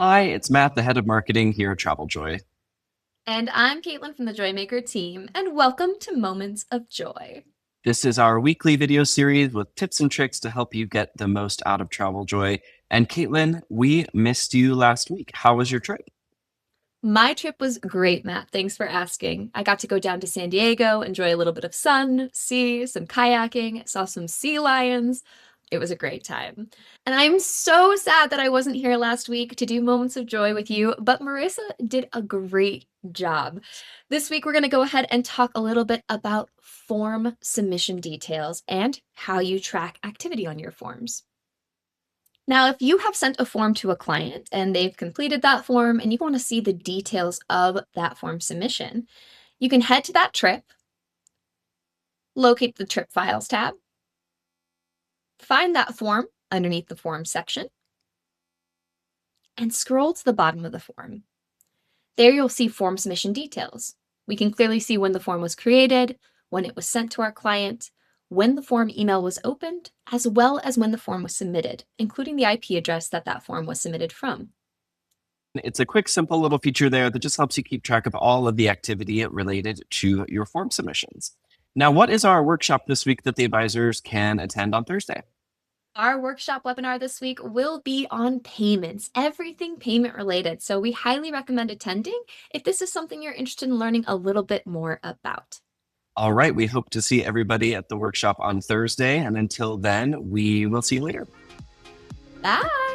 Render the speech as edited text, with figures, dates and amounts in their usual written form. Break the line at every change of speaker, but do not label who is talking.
Hi, it's Matt, the head of marketing here at TravelJoy.
And I'm Caitlin from the Joymaker team, and welcome to Moments of Joy.
This is our weekly video series with tips and tricks to help you get the most out of TravelJoy. And Caitlin, we missed you last week. How was your trip?
My trip was great, Matt. Thanks for asking. I got to go down to San Diego, enjoy a little bit of sun, sea, some kayaking, saw some sea lions. It was a great time. And I'm so sad that I wasn't here last week to do Moments of Joy with you, but Marissa did a great job. This week, we're going to go ahead and talk a little bit about form submission details and how you track activity on your forms. Now, if you have sent a form to a client and they've completed that form and you want to see the details of that form submission, you can head to that trip, locate the trip files tab, find that form underneath the form section, and scroll to the bottom of the form. There you'll see form submission details. We can clearly see when the form was created, when it was sent to our client, when the form email was opened, as well as when the form was submitted, including the IP address that that form was submitted from.
It's a quick, simple little feature there that just helps you keep track of all of the activity related to your form submissions. Now, what is our workshop this week that the advisors can attend on Thursday?
Our workshop webinar this week will be on payments, everything payment related. So we highly recommend attending if this is something you're interested in learning a little bit more about.
All right, we hope to see everybody at the workshop on Thursday. And until then, we will see you later.
Bye.